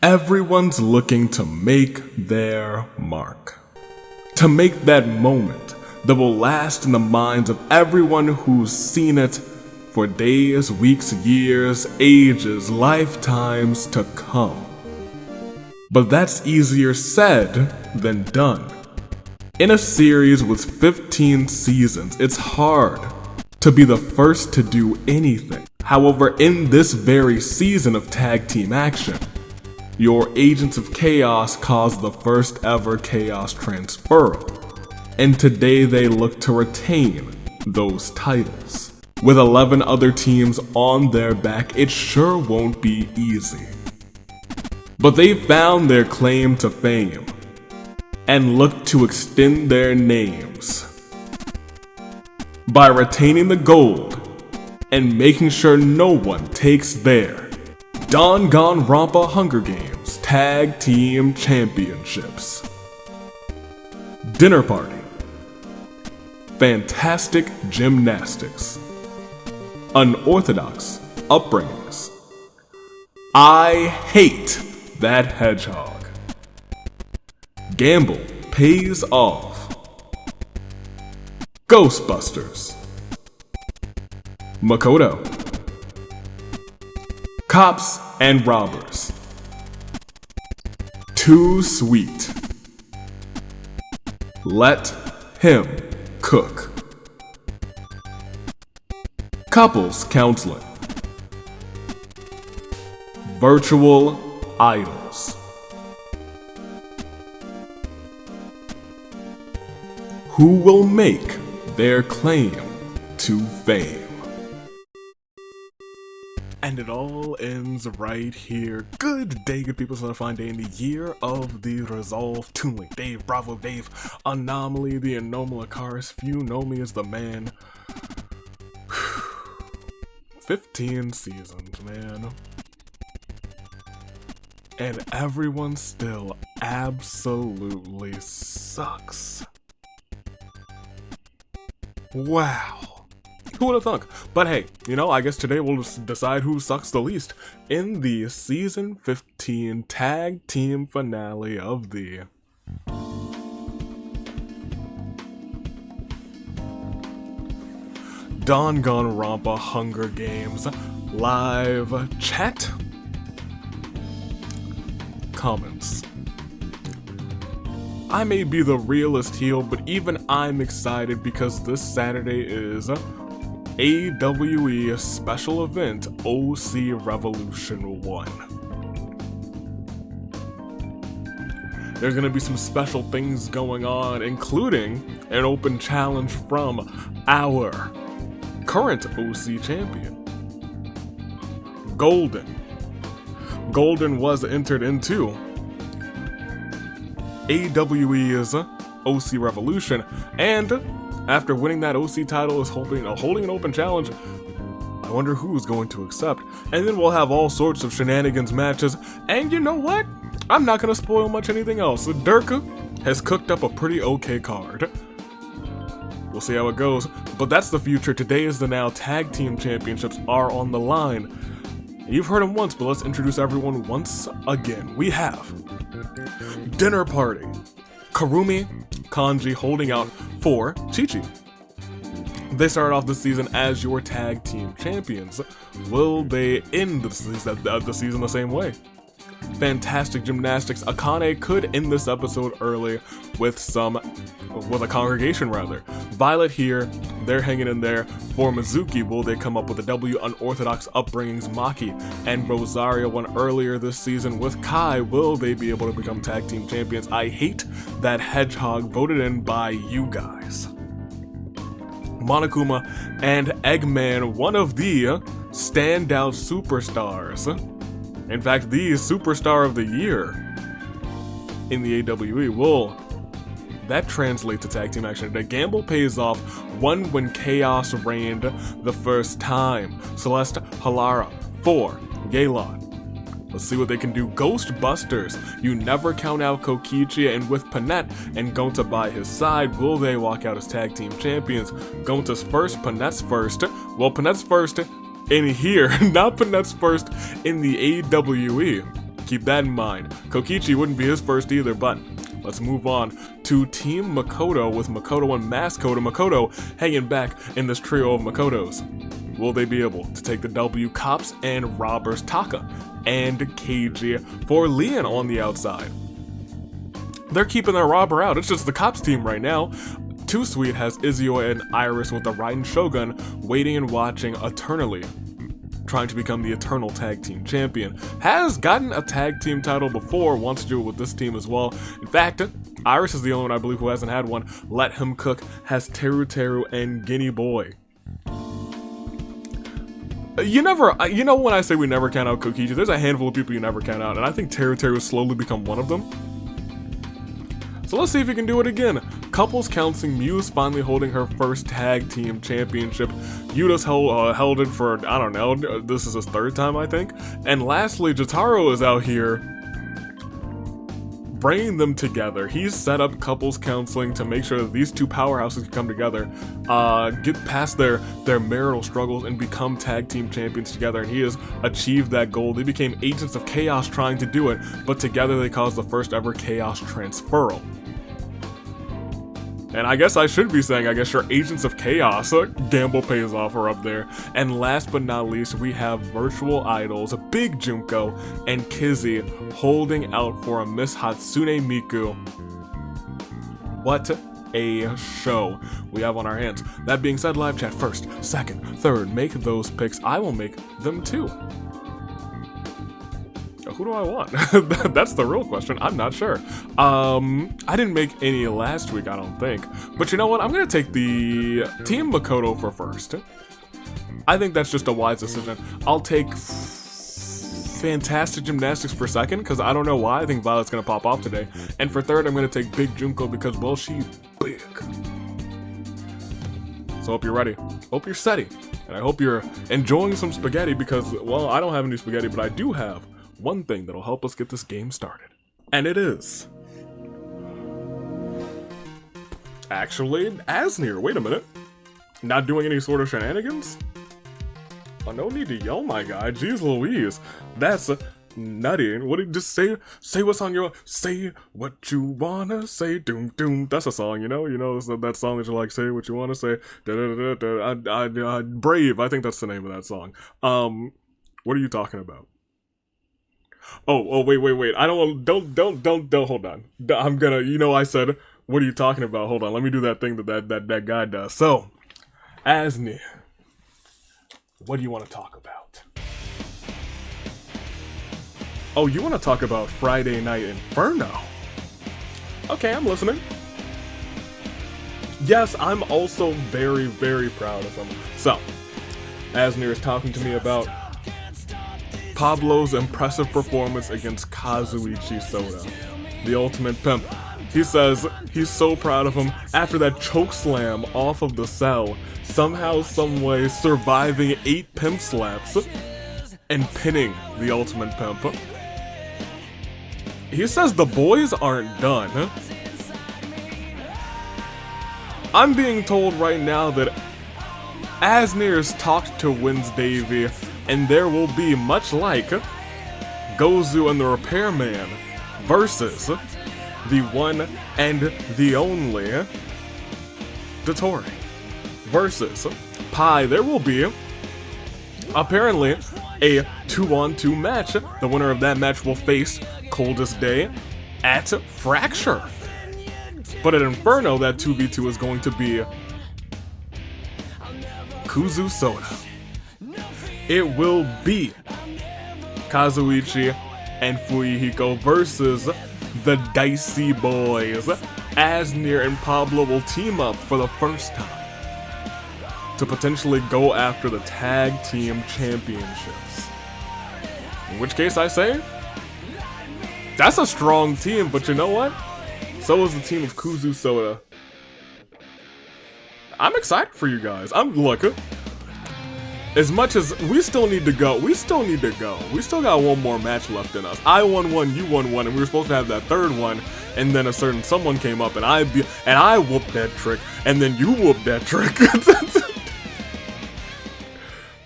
Everyone's looking to make their mark. To make that moment that will last in the minds of everyone who's seen it for days, weeks, years, ages, lifetimes to come. But that's easier said than done. In a series with 15 seasons, it's hard to be the first to do anything. However, in this very season of tag team action, your Agents of Chaos caused the first ever Chaos transfer, and today they look to retain those titles. With 11 other teams on their back, it sure won't be easy. But they found their claim to fame, and look to extend their names by retaining the gold and making sure no one takes their Danganronpa Hunger Games Tag Team Championships. Dinner Party, Fantastic Gymnastics, Unorthodox Upbringings, I Hate That Hedgehog, Gamble Pays Off, Ghostbusters, Makoto, Cops and Robbers, Too Sweet, Let Him Cook, Couples Counseling, Virtual Idols. Who will make their claim to fame? And it all ends right here. Good day, good people. It's another fine day in the year of the Resolve. Toon Link, Dave, Bravo, Dave, Anomaly, the Anomalocaris. Few know me as the man. 15 seasons, man. And everyone still absolutely sucks. Wow. Who would have thunk? But hey, I guess today we'll just decide who sucks the least in the Season 15 Tag Team Finale of the Danganronpa Hunger Games live chat. Comments. I may be the realest heel, but even I'm excited because this Saturday is AWE special event OC Revolution 1. There's gonna be some special things going on, including an open challenge from our current OC champion, Golden. Golden was entered into AWE's OC Revolution, and after winning that OC title is holding an open challenge. I wonder who's going to accept. And then we'll have all sorts of shenanigans matches, and you know what? I'm not gonna spoil much anything else. Durka has cooked up a pretty okay card. We'll see how it goes, but that's the future. Today is the now. Tag Team Championships are on the line. You've heard them once, but let's introduce everyone once again. We have Dinner Party, Karumi, Kanji holding out for Chi-Chi. They started off the season as your tag team champions. Will they end the season the same way? Fantastic Gymnastics. Akane could end this episode early with a congregation rather. Violet here, they're hanging in there. For Mizuki, will they come up with a W? Unorthodox Upbringings, Maki and Rosario won earlier this season with Kai. Will they be able to become tag team champions? I Hate That Hedgehog, voted in by you guys. Monokuma and Eggman, one of the standout superstars. In fact, the superstar of the year in the AWE. Will that translate to tag team action? The gamble pays off. One when Chaos reigned the first time. Celeste Halara for Gaylon. Let's see what they can do. Ghostbusters. You never count out Kokichi, and with Panette and Gonta by his side, will they walk out as tag team champions? Gonta's first, Panette's first. Well, Panette's first in here, not Panette's first in the AWE. Keep that in mind. Kokichi wouldn't be his first either, but let's move on to Team Makoto with Makoto and Maskoto. Makoto hanging back in this trio of Makotos. Will they be able to take the W? Cops and Robbers, Taka and Keiji for Leon on the outside. They're keeping their robber out. It's just the Cops team right now. Too Sweet has Izio and Iris with the Raiden Shogun waiting and watching eternally, trying to become the Eternal Tag Team Champion. Has gotten a tag team title before, wants to do it with this team as well. In fact, Iris is the only one I believe who hasn't had one. Let Him Cook has Teru and Guinea Boy. You know when I say we never count out Kokichi, there's a handful of people you never count out, and I think Teru has slowly become one of them. So let's see if he can do it again. Couples counseling, Muse finally holding her first tag team championship. Yuta's held it for, I don't know, this is his third time, I think. And lastly, Jataro is out here bringing them together. He's set up couples counseling to make sure that these two powerhouses can come together, get past their marital struggles and become tag team champions together, and he has achieved that goal. They became agents of chaos trying to do it, but together they caused the first ever chaos transferal. And I guess I should be saying, I guess your Agents of Chaos, gamble pays off, are up there. And last but not least, we have Virtual Idols, Big Junko, and Kizzy holding out for a Miss Hatsune Miku. What a show we have on our hands. That being said, live chat first, second, third, make those picks. I will make them too. Who do I want? That's the real question. I'm not sure. I didn't make any last week, I don't think. But you know what? I'm going to take the Team Makoto for first. I think that's just a wise decision. I'll take Fantastic Gymnastics for second, because I don't know why. I think Violet's going to pop off today. And for third, I'm going to take Big Junko because, well, she's big. So hope you're ready. Hope you're steady. And I hope you're enjoying some spaghetti because, well, I don't have any spaghetti, but I do have one thing that'll help us get this game started. And it is actually Asnir. Wait a minute. Not doing any sort of shenanigans? Oh, no need to yell, my guy. Jeez Louise. That's nutty. What did you just say? Say what's on your... Say what you wanna say. Doom, doom. That's a song, you know? You know, that song that you like, say what you wanna say. Brave. I think that's the name of that song. What are you talking about? Oh, wait. I don't, hold on. I'm gonna, you know, I said, what are you talking about? Hold on, let me do that thing that guy does. So, Asnir, what do you want to talk about? Oh, you want to talk about Friday Night Inferno? Okay, I'm listening. Yes, I'm also very, very proud of him. So, Asnir is talking to me about Pablo's impressive performance against Kazuichi Soda, the Ultimate Pimp. He says he's so proud of him after that choke slam off of the cell, somehow, someway surviving 8 pimp slaps and pinning the Ultimate Pimp. He says the boys aren't done. I'm being told right now that Asnir's talked to Wins Davy, and there will be, much like Gozu and the Repairman versus the one and the only Dotori versus Pai. There will be apparently a 2-on-2 match. The winner of that match will face Coldest Day at Fracture. But at Inferno, that 2v2 is going to be Kuzu Soda. It will be Kazuichi and Fuyuhiko versus the Dicey Boys. Asnir and Pablo will team up for the first time to potentially go after the Tag Team Championships. In which case I say, that's a strong team, but you know what? So is the team of Kuzu Soda. I'm excited for you guys. Look, as much as we still need to go. We still got one more match left in us. I won one, you won one, and we were supposed to have that third one, and then a certain someone came up, and I whooped that trick, and then you whooped that trick.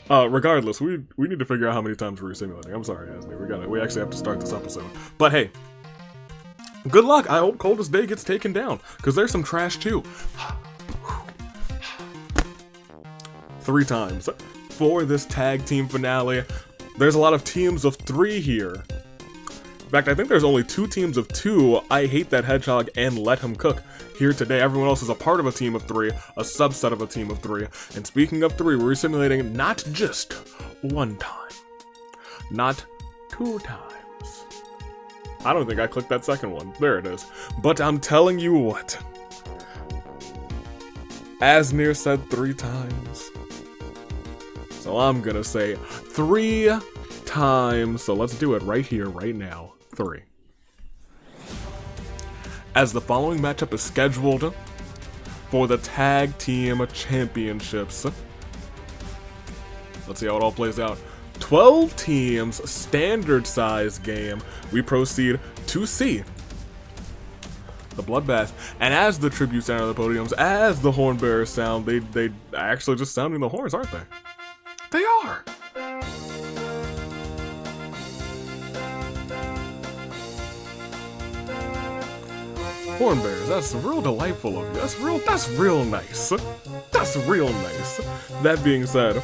Regardless, we need to figure out how many times we're simulating. I'm sorry, Ashley. We actually have to start this episode. But hey, good luck. I hope Coldest Day gets taken down, because there's some trash too. 3 times for this tag team finale. There's a lot of teams of 3 here. In fact, I think there's only 2 teams of 2. I Hate That Hedgehog and Let Him Cook here today. Everyone else is a part of a team of 3, a subset of a team of 3. And speaking of 3, we're simulating not just 1 time, not 2 times. I don't think I clicked that second one. There it is. But I'm telling you what, Asnir said 3 times. So I'm gonna say 3 times. So let's do it right here, right now. 3. As the following matchup is scheduled for the Tag Team Championships. Let's see how it all plays out. 12 teams, standard size game. We proceed to see the bloodbath. And as the tributes enter the podiums, as the horn bearers sound, they actually just sounding the horns, aren't they? They are! Horn bears, that's real delightful of you. That's real nice. That's real nice. That being said,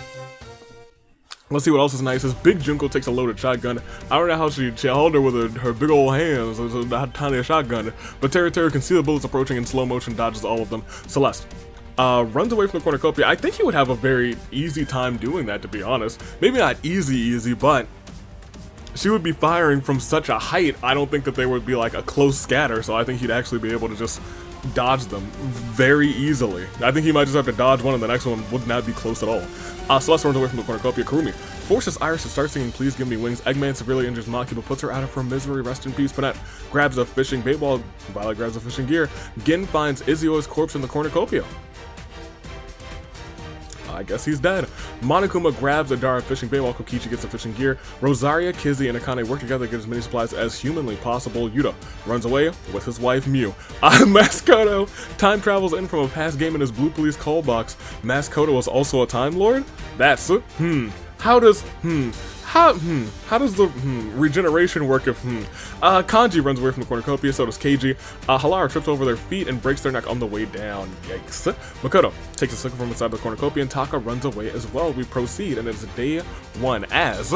let's see what else is nice. Is Big Junko takes a loaded shotgun. I don't know how she held her with her big old hands, that tiny shotgun, but Teru can see the bullets approaching in slow motion, dodges all of them. Celeste runs away from the cornucopia. I think he would have a very easy time doing that, to be honest. Maybe not easy, but she would be firing from such a height. I don't think that they would be like a close scatter, so I think he'd actually be able to just dodge them very easily. I think he might just have to dodge one and the next one would not be close at all. Celeste runs away from the cornucopia. Kurumi forces Iris to start singing Please Give Me Wings. Eggman severely injures Maki but puts her out of her misery. Rest in peace. Panette grabs a fishing bait ball. Violet grabs a fishing gear. Gin finds Izio's corpse in the cornucopia. I guess he's dead. Monokuma grabs a Dara fishing bait while Kokichi gets a fishing gear. Rosaria, Kizzy, and Akane work together to get as many supplies as humanly possible. Yuta runs away with his wife Mew. Maskoto time travels in from a past game in his Blue Police call box. Maskoto is also a Time Lord? That's how does the regeneration work if Kanji runs away from the cornucopia, so does Keiji. Halara trips over their feet and breaks their neck on the way down. Yikes. Makoto takes a sickle from inside the cornucopia and Taka runs away as well. We proceed and it's day 1 as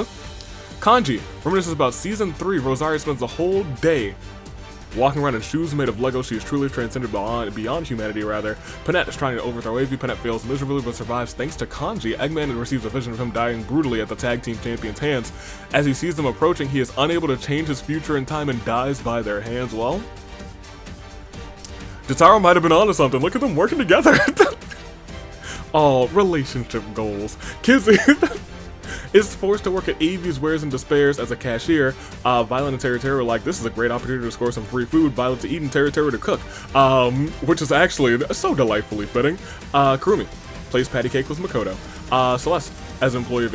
Kanji reminisces about season 3. Rosaria spends the whole day walking around in shoes made of Lego. She is truly transcended beyond humanity, rather. Panette is trying to overthrow Avy. Panette fails miserably but survives thanks to Kanji. Eggman receives a vision of him dying brutally at the tag team champions' hands. As he sees them approaching, he is unable to change his future in time and dies by their hands. Well, Jataro might have been onto something. Look at them working together. Oh, relationship goals. Kizzy is forced to work at Avy's Wares and Despairs as a cashier. Violet and Teru are like, this is a great opportunity to score some free food. Violet to eat and Teru to cook, which is actually so delightfully fitting. Kurumi plays patty cake with Makoto. Celeste, as an employee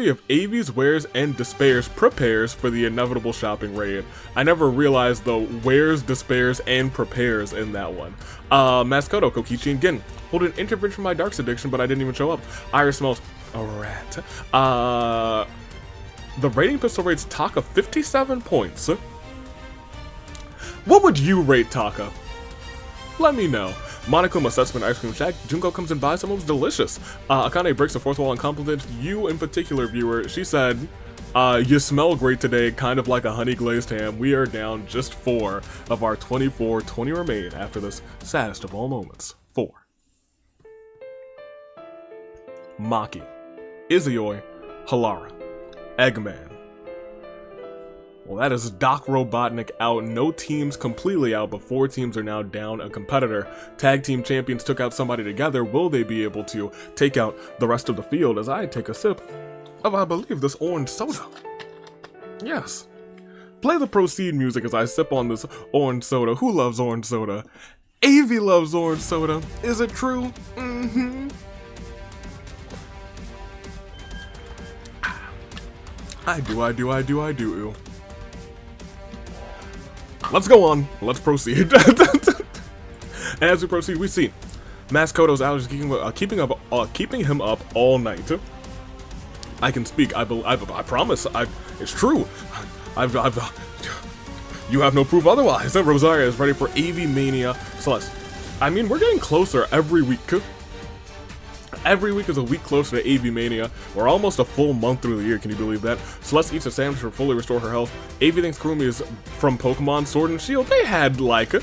of Avy's Wares and Despairs, prepares for the inevitable shopping raid. I never realized the wears, despairs, and prepares in that one. Maskoto, Kokichi, and Gin hold an intervention for my darks addiction, but I didn't even show up. Iris smells a rat. The rating pistol rates Taka 57 points. What would you rate Taka? Let me know. Monokuma sets up an ice cream shack. Junko comes and buys some. It was delicious. Akane breaks the fourth wall and compliments you in particular, viewer. She said, you smell great today, kind of like a honey glazed ham. We are down just 4 of our 20 remain after this saddest of all moments. 4. Maki, Izioi, Halara, Eggman. Well, that is Doc Robotnik out. No teams completely out, but 4 teams are now down a competitor. Tag team champions took out somebody together. Will they be able to take out the rest of the field? As I take a sip of, I believe, this orange soda. Yes. Play the proceed music as I sip on this orange soda. Who loves orange soda? Avy loves orange soda. Is it true? Mm-hmm. I do. Let's go on. Let's proceed. And as we proceed, we see Maskoto's allergies keeping him up all night. I can speak. I promise. It's true. You have no proof otherwise. Rosario is ready for AV Mania. Celeste. I mean, we're getting closer every week. Every week is a week closer to AV Mania. We're almost a full month through the year, can you believe that? Celeste eats a sandwich to fully restore her health. AV thinks Kurumi is from Pokemon Sword and Shield. They had, like,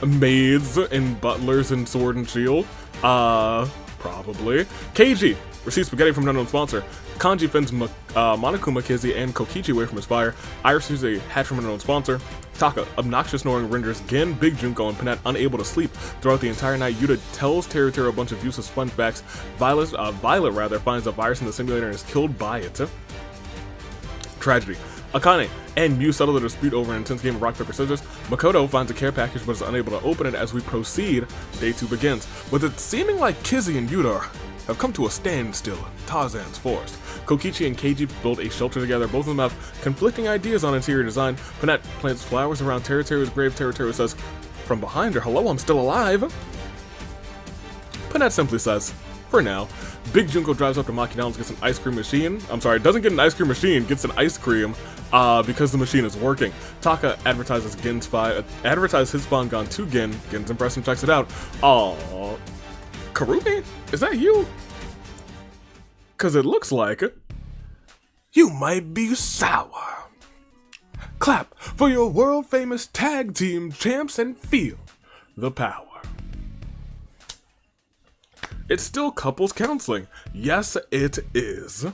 maids and butlers in Sword and Shield. Probably. KG receives spaghetti from an unknown sponsor. Kanji fends Monokuma, Kizzy, and Kokichi away from his fire. Iris receives a hat from an unknown sponsor. Taka, obnoxious snoring renders Gin, Big Junko, and Panette unable to sleep throughout the entire night. Yuta tells Teru a bunch of useless fun facts. Violet finds a virus in the simulator and is killed by it. Tragedy. Akane and Mew settle the dispute over an intense game of rock, paper, scissors. Makoto finds a care package but is unable to open it. As we proceed, day 2 begins. With it seeming like Kizzy and Yuta have come to a standstill in Tarzan's forest. Kokichi and Keiji build a shelter together. Both of them have conflicting ideas on interior design. Panette plants flowers around Teru's grave. Teru says, from behind her, hello, I'm still alive. Panette simply says, for now. Big Junko drives up to Makidana's, gets an ice cream machine. I'm sorry, doesn't get an ice cream machine, gets an ice cream because the machine is working. Taka advertises his Fangon to Gin. Gin's impressed and checks it out. Aww. Kurumi? Is that you? Cause it looks like it. You might be sour. Clap for your world famous tag team champs and feel the power. It's still couples counseling. Yes, it is.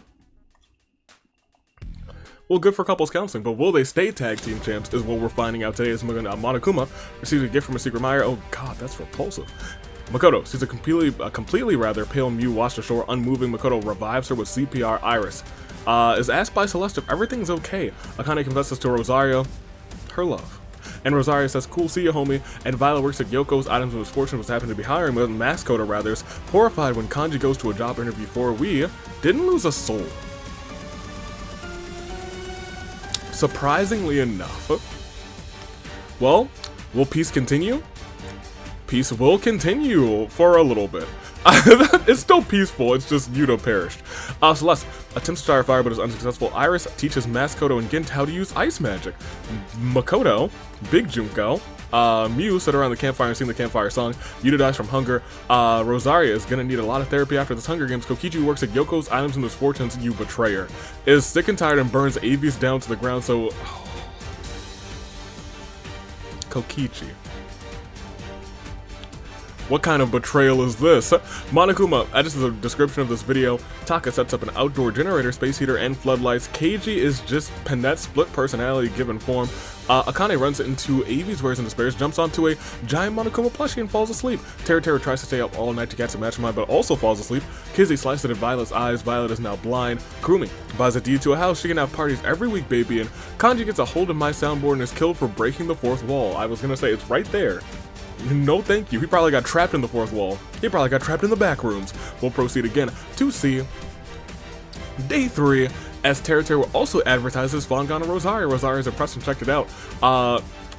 Well, good for couples counseling, but will they stay tag team champs is what we're finding out today as Monokuma receives a gift from a secret admirer. Oh god, that's repulsive. Makoto sees a completely pale Mew washed ashore, unmoving. Makoto revives her with CPR. Iris is asked by Celeste if everything's okay. Akane confesses to Rosario her love. And Rosario says, cool, see ya, homie. And Violet works at Yoko's items of misfortune was happened to be hiring with Maskoto rather is horrified when Kanji goes to a job interview for we didn't lose a soul. Surprisingly enough. Well, will peace continue? Peace will continue for a little bit. It's still peaceful, it's just Yuta perished. Celeste attempts to start a fire but is unsuccessful. Iris teaches Maskoto and Gint how to use ice magic. Makoto, Big Junko, Mew sit around the campfire and sing the campfire song. Yuta dies from hunger. Rosaria is gonna need a lot of therapy after this Hunger Games. Kokichi works at Yoko's items and misfortunes. You betrayer. Is sick and tired and burns Avis down to the ground, so... Kokichi. What kind of betrayal is this? Monokuma, this is a description of this video. Taka sets up an outdoor generator, space heater, and floodlights. Keiji is just Panette's split personality given form. Akane runs into Avi's wares and despairs, jumps onto a giant Monokuma plushie and falls asleep. Teru tries to stay up all night to catch a mastermind, but also falls asleep. Kizzy slices at Violet's eyes. Violet is now blind. Kurumi buys a deed to a house. She can have parties every week, baby. And Kanji gets a hold of my soundboard and is killed for breaking the fourth wall. I was gonna say, it's right there. No thank you. He probably got trapped in the fourth wall. He probably got trapped in the back rooms. We'll proceed again to see day 3 as Teru also advertises Fangon and Rosario. Rosario's impressed and checked it out.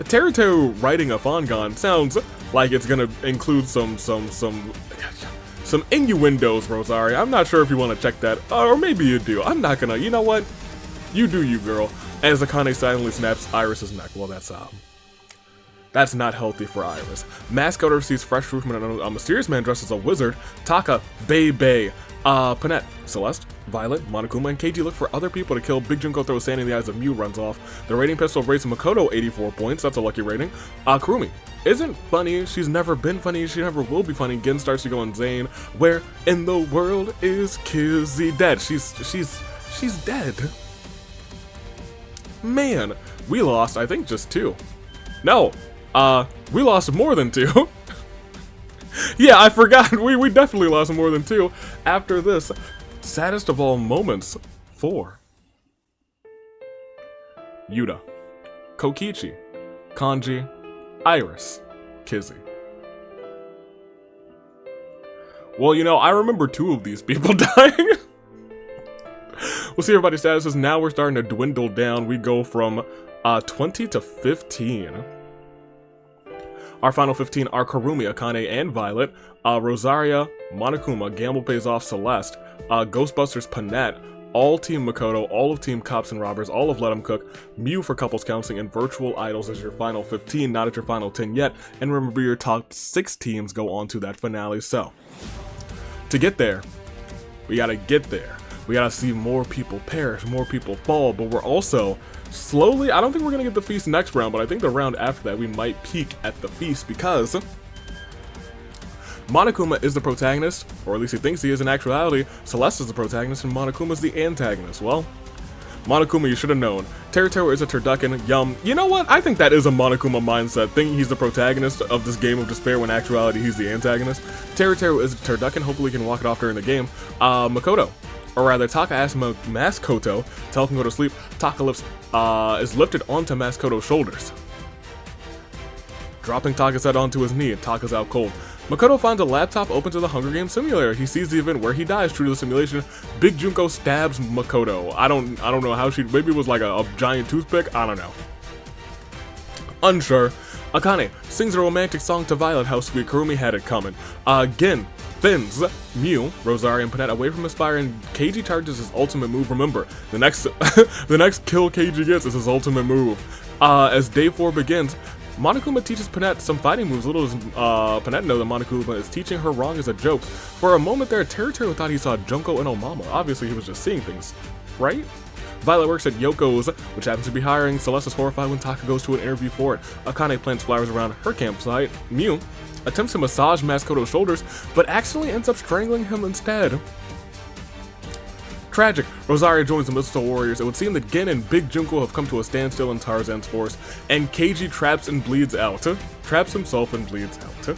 Teru writing a Fangon sounds like it's gonna include some innuendos, Rosario. I'm not sure if you want to check that, or maybe you do. I'm not gonna. You know what? You do you, girl. As Akane silently snaps Iris's neck. Well, that's not healthy for Iris. Maskoto receives fresh fruit from a mysterious man dressed as a wizard. Taka, Bay. Panette, Celeste, Violet, Monokuma, and Keiji look for other people to kill. Big Junko throws sand in the eyes of Mew, runs off. The rating pistol rates Makoto 84 points. That's a lucky rating. Kurumi isn't funny. She's never been funny. She never will be funny. Gin starts to go insane. Where in the world is Kizzy dead? She's dead. Man, we lost, I think, just 2. No. We lost more than 2. Yeah, I forgot. We definitely lost more than 2 after this. Saddest of all moments 4. Yuta, Kokichi, Kanji, Iris, Kizzy. Well, you know, I remember 2 of these people dying. We'll see everybody's statuses. Now we're starting to dwindle down. We go from 20 to 15. Our final 15 are Kurumi, Akane, and Violet, Rosaria, Monokuma, Gamble Pays Off, Celeste, Ghostbusters, Panette, all Team Makoto, all of Team Cops and Robbers, all of Let 'Em Cook, Mew for Couples Counseling, and Virtual Idols as your final 15, not at your final 10 yet, and remember your top 6 teams go on to that finale. So, to get there, we gotta get there. We gotta see more people perish, more people fall, but we're also slowly, I don't think we're gonna get the feast next round, but I think the round after that we might peak at the feast because Monokuma is the protagonist, or at least he thinks he is in actuality. Celeste is the protagonist and Monokuma is the antagonist. Well, Monokuma, you should have known. Teruteru is a turducken. Yum. You know what? I think that is a Monokuma mindset, thinking he's the protagonist of this game of despair when in actuality he's the antagonist. Teruteru is a turducken. Hopefully he can walk it off during the game. Makoto, or rather Taka asks Maskoto, tell him to go to sleep. Taka is lifted onto Maskoto's shoulders, dropping Taka's head onto his knee. Taka's out cold. Makoto finds a laptop open to the Hunger Games simulator. He sees the event where he dies true to the simulation. Big Junko stabs Makoto. I don't know how she, maybe it was like a giant toothpick, I don't know. Unsure. Akane sings a romantic song to Violet, how sweet Kurumi had it coming. Gin fins Mew, Rosaria, and Panette away from his fire, and Keiji charges his ultimate move. Remember, the next kill Keiji gets is his ultimate move. As day 4 begins, Monokuma teaches Panette some fighting moves. Little does Panette know that Monokuma is teaching her wrong as a joke. For a moment there, Teruteru thought he saw Junko and Omama. Obviously, he was just seeing things, right? Violet works at Yoko's, which happens to be hiring. Celeste is horrified when Taka goes to an interview for it. Akane plants flowers around her campsite. Mew attempts to massage Maskoto's shoulders, but accidentally ends up strangling him instead. Tragic. Rosaria joins the Mistletoe Warriors. It would seem that Gin and Big Junko have come to a standstill in Tarzan's force, and Keiji traps and bleeds out. Traps himself and bleeds out.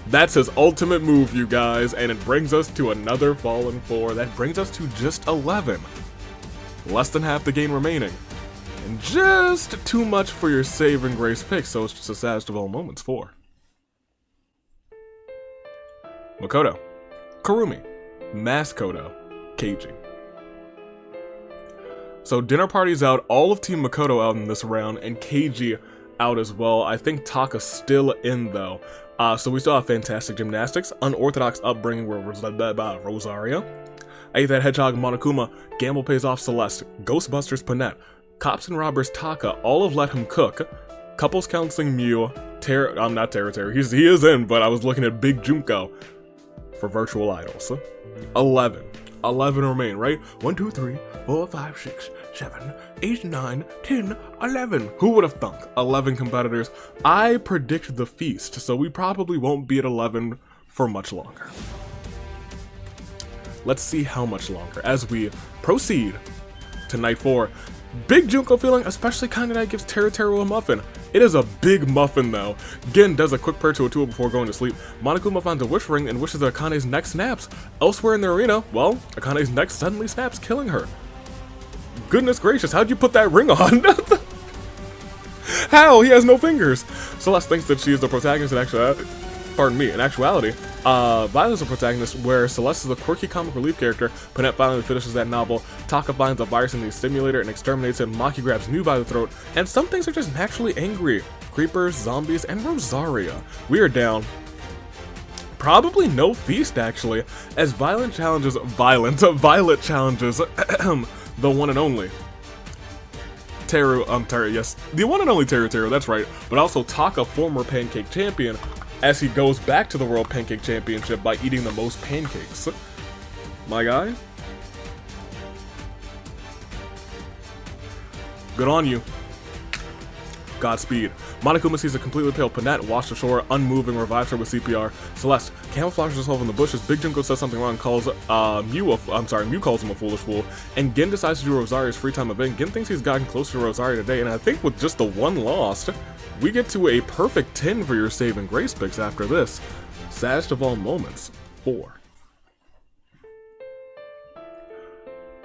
That's his ultimate move, you guys, and it brings us to another Fallen 4. That brings us to just 11. Less than half the game remaining. And just too much for your save and grace pick, so it's just a saddest of all moments. 4. Makoto, Kurumi, Maskoto, Keiji. So dinner party's out, all of Team Makoto out in this round, and Keiji out as well. I think Taka's still in though. So we still have fantastic gymnastics, unorthodox upbringing where Rosaria, I Ate That Hedgehog, Monokuma, Gamble Pays Off, Celeste, Ghostbusters, Panette, Cops and Robbers, Taka, all of Let Him Cook, Couples Counseling, Mew, I'm not Teruteru, he is in, but I was looking at Big Junko for Virtual Idols. 11 remain, right? 1, 2, 3, 4, 5, 6, 7, 8, 9, 10, 11. Who would have thunk? 11 competitors. I predict the feast, so we probably won't be at 11 for much longer. Let's see how much longer as we proceed to night 4. Big Junko feeling especially kind of that gives Teruteru a muffin. It is a big muffin though. Gin does a quick prayer to Atua before going to sleep. Monokuma finds a wish ring and wishes that Akane's neck snaps. Elsewhere in the arena, well, Akane's neck suddenly snaps, killing her. Goodness gracious, how'd you put that ring on? How? He has no fingers. Celeste thinks that she is the protagonist in actuality. Pardon me, in actuality, Violet is the protagonist, where Celeste is a quirky comic relief character. Panette finally finishes that novel. Taka finds a virus in the stimulator and exterminates it. Maki grabs Mew by the throat, and some things are just naturally angry. Creepers, zombies, and Rosaria. We are down. Probably no feast, actually, as Violet challenges the one and only yes, the one and only Teruteru, that's right, but also Taka, former pancake champion, as he goes back to the World Pancake Championship by eating the most pancakes. My guy? Good on you. Godspeed. Monokuma sees a completely pale Panette washed ashore, unmoving, revives her with CPR. Celeste camouflages herself in the bushes. Big Junko says something wrong, calls Mew calls him a foolish fool, and Gin decides to do Rosaria's free time event. Gin thinks he's gotten closer to Rosaria today, and I think with just the one lost, we get to a perfect 10 for your save and grace picks after this. Saddest of all moments, 4.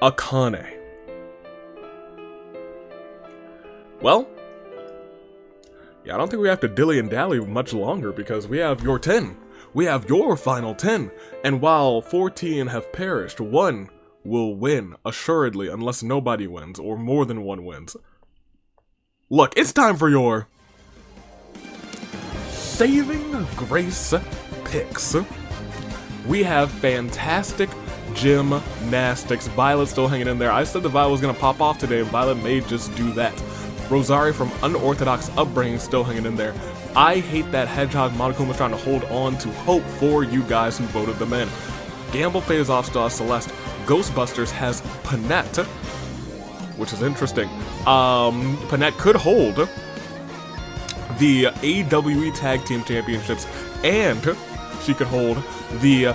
Akane. Well, yeah, I don't think we have to dilly and dally much longer because we have your 10. We have your final 10. And while 14 have perished, 1 will win, assuredly, unless nobody wins or more than 1 wins. Look, it's time for your saving grace picks. We have fantastic gymnastics. Violet still hanging in there. I said the Violet was going to pop off today. Violet may just do that. Rosaria from unorthodox upbringing still hanging in there. I hate that Hedgehog Monokuma's trying to hold on to hope for you guys who voted them in. Gamble pays off still has Celeste. Ghostbusters has Panette, which is interesting. Panette could hold the AWE Tag Team Championships, and she could hold the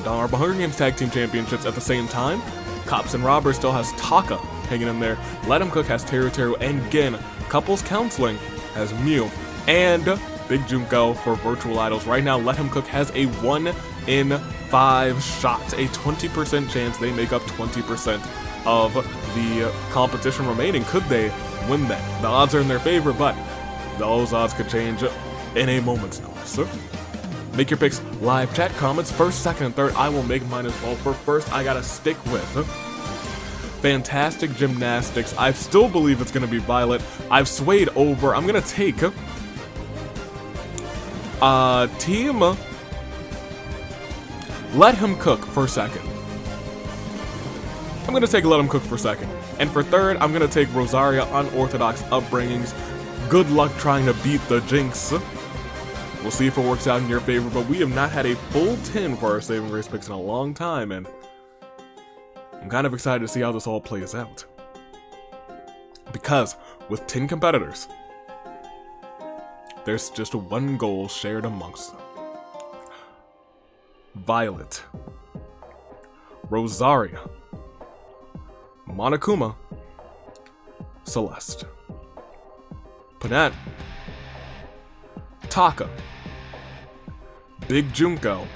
Danganronpa Hunger Games Tag Team Championships at the same time. Cops and Robbers still has Taka hanging in there. Let 'em Cook has Teru Teru, and Gin. Couples Counseling has Mew. And Big Junko for Virtual Idols. Right now, Let 'em Cook has a 1 in 5 shot. A 20% chance they make up 20% of the competition remaining. Could they win that? The odds are in their favor, but those odds could change in a moment's notice. Make your picks live chat, comments, first, second, and third. I will make mine as well. For first, I gotta stick with fantastic gymnastics. I still believe it's gonna be Violet. I've swayed over. I'm gonna take team Let Him Cook for second. I'm gonna take Let Him Cook for second. And for third, I'm gonna take Rosaria Unorthodox Upbringings. Good luck trying to beat the Jinx. We'll see if it works out in your favor, but we have not had a full 10 for our saving grace picks in a long time, and I'm kind of excited to see how this all plays out. Because with 10 competitors, there's just one goal shared amongst them. Violet, Rosaria, Monokuma, Celeste, Panette, Taka, Big Junko,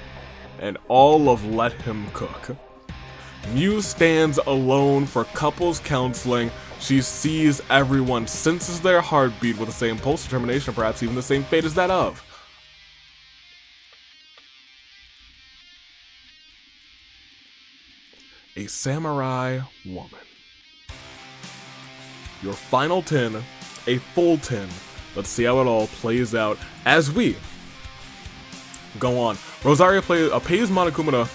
and all of Let Him Cook. Mew stands alone for couples counseling. She sees everyone, senses their heartbeat with the same pulse determination, perhaps even the same fate as that of a samurai woman. Your final 10, a full 10. Let's see how it all plays out as we go on. Rosaria pays Monokuma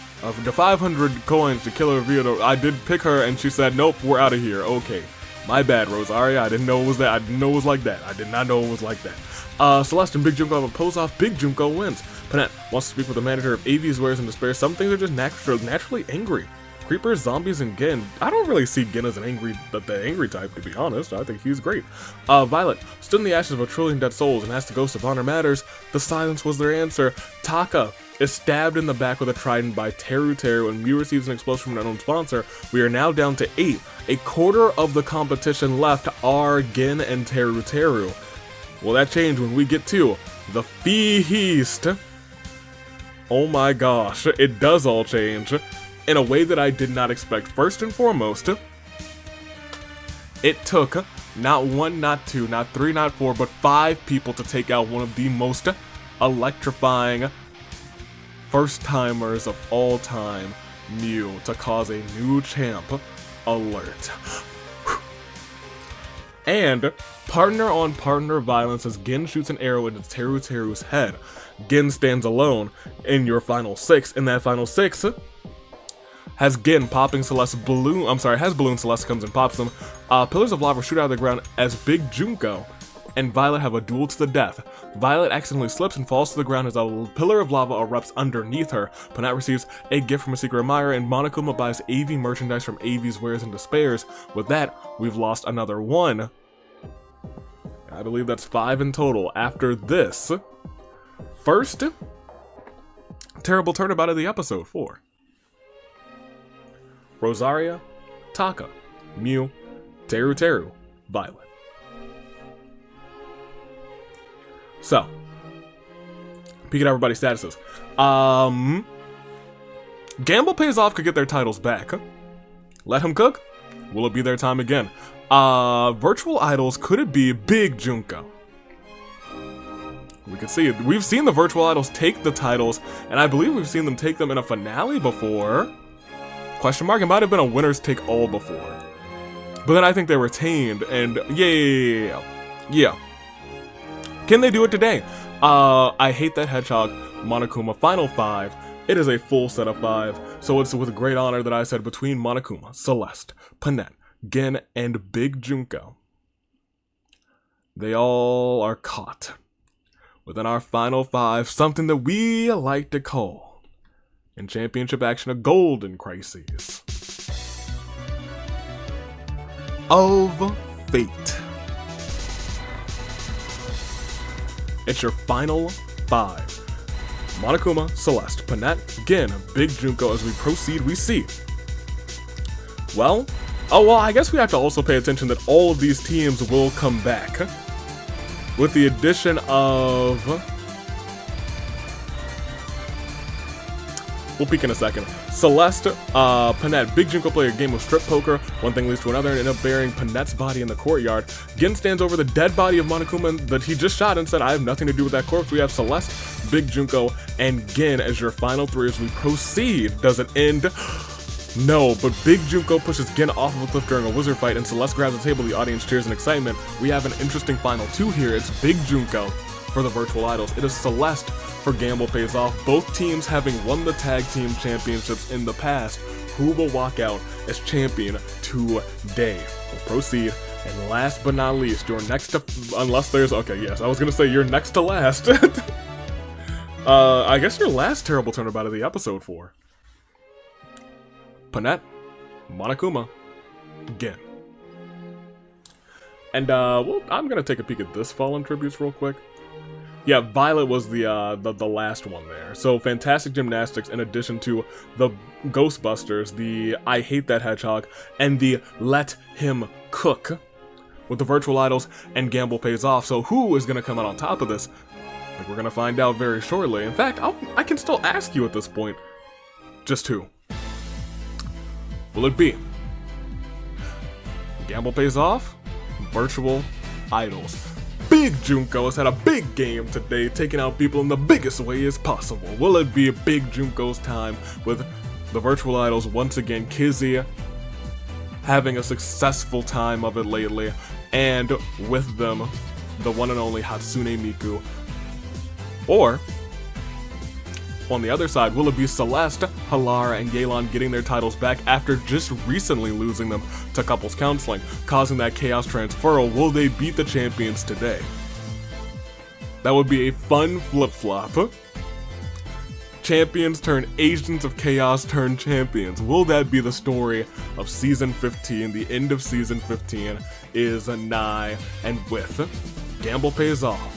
the 500 coins to kill her Vito. I did pick her and she said, nope, we're out of here. Okay. My bad, Rosaria. I didn't know it was that. I didn't know it was like that. I did not know it was like that. Celeste and Big Junko have a pose off. Big Junko wins. Panette wants to speak with the manager of AV's Wares in Despair. Some things are just naturally angry. Creepers, zombies, and Gin. I don't really see Gin as the angry type, to be honest. I think he's great. Violet stood in the ashes of a trillion dead souls and asked the ghost of honor matters. The silence was their answer. Taka is stabbed in the back with a trident by Teru Teru, and Mew receives an explosion from an unknown sponsor. We are now down to 8. A quarter of the competition left are Gin and Teru Teru. Will that change when we get to the feast? Oh my gosh, it does all change in a way that I did not expect. First and foremost, it took not 1, not 2, not 3, not 4, but 5 people to take out one of the most electrifying first-timers of all time, Mew, to cause a new champ alert. And partner-on-partner violence as Gin shoots an arrow into Teru Teru's head. Gin stands alone in your final 6. In that final 6, has Gin popping Celeste's balloon. Has balloon. Celeste comes and pops them. Pillars of lava shoot out of the ground as Big Junko and Violet have a duel to the death. Violet accidentally slips and falls to the ground as a pillar of lava erupts underneath her. Panette receives a gift from a secret admirer, and Monokuma buys AV merchandise from AV's Wares and Despairs. With that, we've lost another 1. I believe that's 5 in total. After this first terrible turnabout of the episode 4. Rosaria, Taka, Mew, Teru Teru, Violet. So, peek at everybody's statuses. Gamble Pays Off could get their titles back. Let Him Cook? Will it be their time again? Virtual Idols, could it be Big Junko? We can see it. We've seen the Virtual Idols take the titles, and I believe we've seen them take them in a finale before. Question mark, it might have been a winners take all before. But then I think they retained, and yeah. Can they do it today? I Hate That Hedgehog, Monokuma, Final 5. It is a full set of 5, so it's with great honor that I said between Monokuma, Celeste, Panette, Gin, and Big Junko, they all are caught within our Final 5, something that we like to call, in championship action, a golden crisis of fate. It's your Final 5. Monokuma, Celeste, Panette, Gin, Big Junko. As we proceed, we see. Well, I guess we have to also pay attention that all of these teams will come back. With the addition of... We'll peek in a second. Celeste, Panette, Big Junko play a game of strip poker. One thing leads to another and end up burying Panette's body in the courtyard. Gin stands over the dead body of Monokuma that he just shot and said, I have nothing to do with that corpse. We have Celeste, Big Junko, and Gin as your final 3 as we proceed. Does it end? No, but Big Junko pushes Gin off of a cliff during a wizard fight and Celeste grabs the table. The audience cheers in excitement. We have an interesting final 2 here. It's Big Junko for the Virtual Idols. It is Celeste for Gamble Pays Off. Both teams having won the tag team championships in the past. Who will walk out as champion today? We'll proceed. And last but not least, your next to, unless there's, okay, yes, I was gonna say you're next to last. I guess your last terrible turnabout of the episode 4. Panette, Monokuma, Gin. And, well, I'm gonna take a peek at this Fallen Tributes real quick. Yeah, Violet was the last one there. So, Fantastic Gymnastics, in addition to the Ghostbusters, the I Hate That Hedgehog, and the Let Him Cook, with the Virtual Idols and Gamble Pays Off. So, who is gonna come out on top of this? I think we're gonna find out very shortly. In fact, I can still ask you at this point. Just who? Will it be Gamble Pays Off, Virtual Idols? Big Junko has had a big game today, taking out people in the biggest way as possible. Will it be Big Junko's time with the Virtual Idols once again? Kizzy having a successful time of it lately, and with them, the one and only Hatsune Miku. Or, on the other side, will it be Celeste, Halara, and Yelan getting their titles back after just recently losing them to couples counseling, causing that chaos transferal? Will they beat the champions today? That would be a fun flip-flop. Champions turn agents of chaos turn champions. Will that be the story of Season 15? The end of Season 15 is nigh, and with Gamble Pays Off,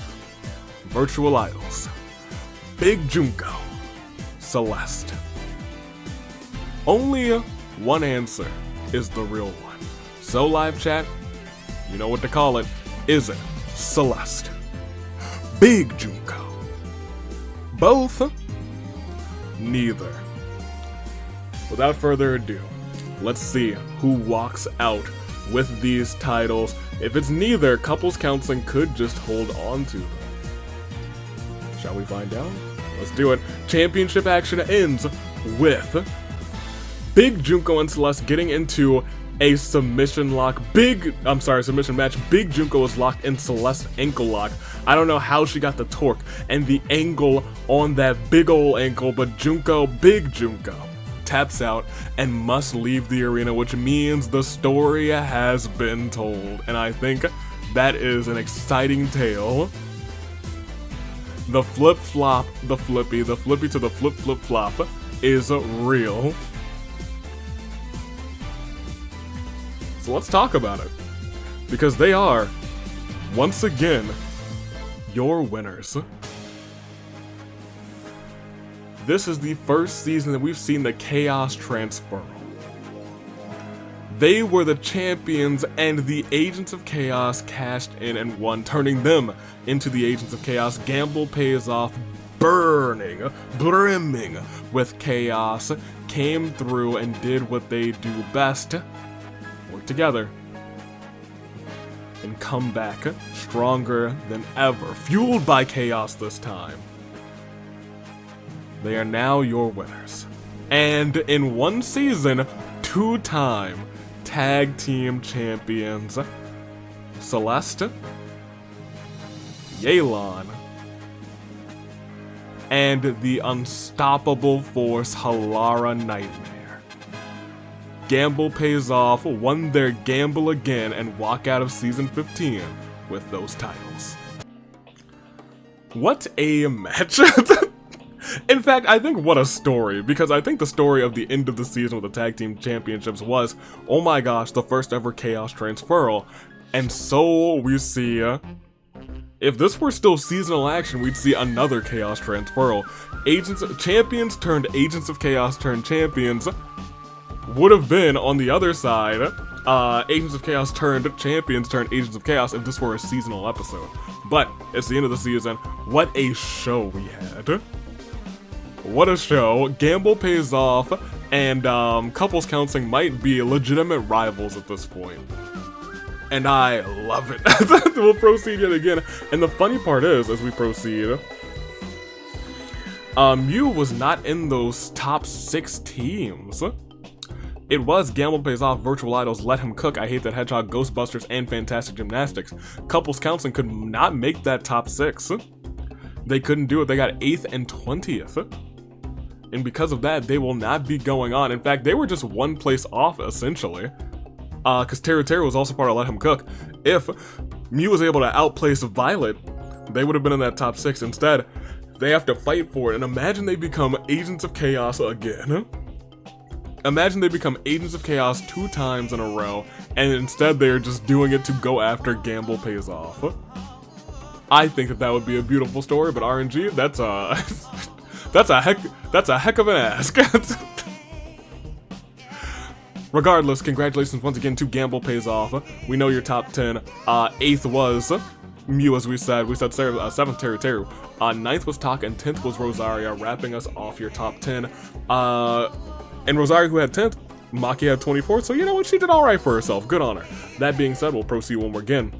Virtual Idols, Big Junko, Celeste. Only one answer is the real one. So live chat, you know what to call it. Is it Celeste? Big Junko? Both? Neither. Without further ado, let's see who walks out with these titles. If it's neither, couples counseling could just hold on to them. Shall we find out? Let's do it. Championship action ends with Big Junko and Celeste getting into a submission match. Big Junko is locked in Celeste's ankle lock. I don't know how she got the torque and the angle on that big ol' ankle, but Big Junko, taps out and must leave the arena, which means the story has been told. And I think that is an exciting tale. The flip-flop, the flippy to the flip-flip-flop is real. So let's talk about it. Because they are, once again, your winners. This is the first season that we've seen the Chaos Transferal. They were the champions, and the Agents of Chaos cashed in and won, turning them into the Agents of Chaos. Gamble Pays Off, brimming with chaos, came through and did what they do best: work together and come back stronger than ever, fueled by chaos this time. They are now your winners. And in one season, 2-time tag team champions, Celeste, Yelan, and the unstoppable force Halara Nightmare. Gamble pays off, won their gamble again, and walk out of Season 15 with those titles. What a match. In fact, I think what a story, because I think the story of the end of the season with the Tag Team Championships was, oh my gosh, the first ever Chaos Transferal. And so we see, if this were still seasonal action, we'd see another Chaos Transferal. Champions turned Agents of Chaos turned champions would have been on the other side. Agents of Chaos turned champions turned Agents of Chaos if this were a seasonal episode. But it's the end of the season. What a show we had. What a show. Gamble pays off, and couples counseling might be legitimate rivals at this point. And I love it. We'll proceed yet again. And the funny part is, as we proceed, Mew was not in those top 6 teams. It was Gamble Pays Off, Virtual Idols, Let Him Cook, I Hate That Hedgehog, Ghostbusters, and Fantastic Gymnastics. Couples Counseling could not make that top 6. They couldn't do it. They got 8th and 20th. And because of that, they will not be going on. In fact, they were just one place off, essentially. Because Teru Teru was also part of Let Him Cook. If Mew was able to outplace Violet, they would have been in that top 6. Instead, they have to fight for it. And imagine they become Agents of Chaos again. Imagine they become Agents of Chaos 2 times in a row, and instead they're just doing it to go after Gamble Pays Off. I think that would be a beautiful story, but RNG, that's a heck of an ask. Regardless, congratulations once again to Gamble Pays Off. We know your top 10. 8th was Mew, as we said. We said 7th Teru Teru. 9th was Taka, and 10th was Rosaria, wrapping us off your top 10. And Rosario, who had 10th, Maki had 24th, so you know what, she did alright for herself, good on her. That being said, we'll proceed one more again.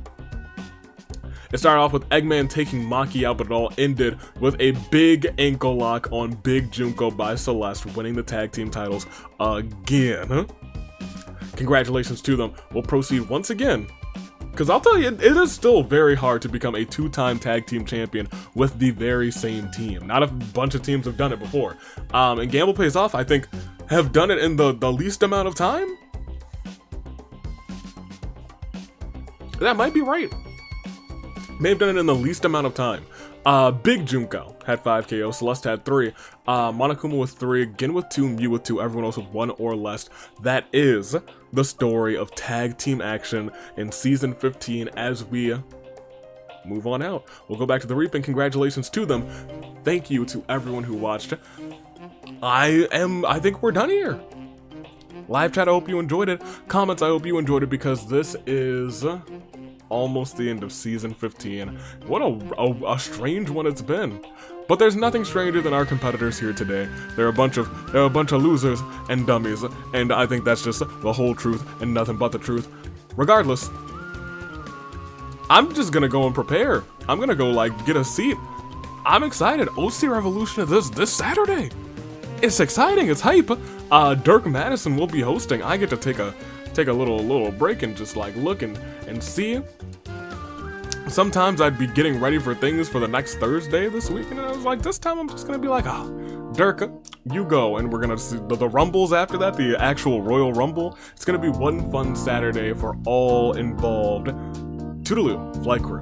It started off with Eggman taking Maki out, but it all ended with a big ankle lock on Big Junko by Celeste, winning the tag team titles again. Congratulations to them. We'll proceed once again. Because I'll tell you, it is still very hard to become a 2-time tag team champion with the very same team. Not a bunch of teams have done it before. And Gamble Pays Off, I think, have done it in the least amount of time? That might be right. May have done it in the least amount of time. Big Junko had 5 KOs, Celeste had 3, Monokuma with 3, Gin with 2, Mew with 2, everyone else with 1 or less. That is the story of tag team action in Season 15 as we move on out. We'll go back to the Reap, and congratulations to them. Thank you to everyone who watched. I think we're done here. Live chat, I hope you enjoyed it. Comments, I hope you enjoyed it, because this is almost the end of Season 15. What a strange one it's been. But there's nothing stranger than our competitors here today. They're a bunch of losers and dummies, and I think that's just the whole truth and nothing but the truth. Regardless, I'm just gonna go and prepare. I'm gonna go get a seat. I'm excited. OC Revolution is this Saturday. It's exciting. It's hype. Dirk Madison will be hosting. I get to take a little break and just look and see. Sometimes I'd be getting ready for things for the next Thursday this week, and I was like, this time I'm just gonna be like, Dirk, you go, and we're gonna see the Rumbles after that, the actual Royal Rumble. It's gonna be one fun Saturday for all involved. Toodaloo, Flight Crew.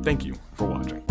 Thank you for watching.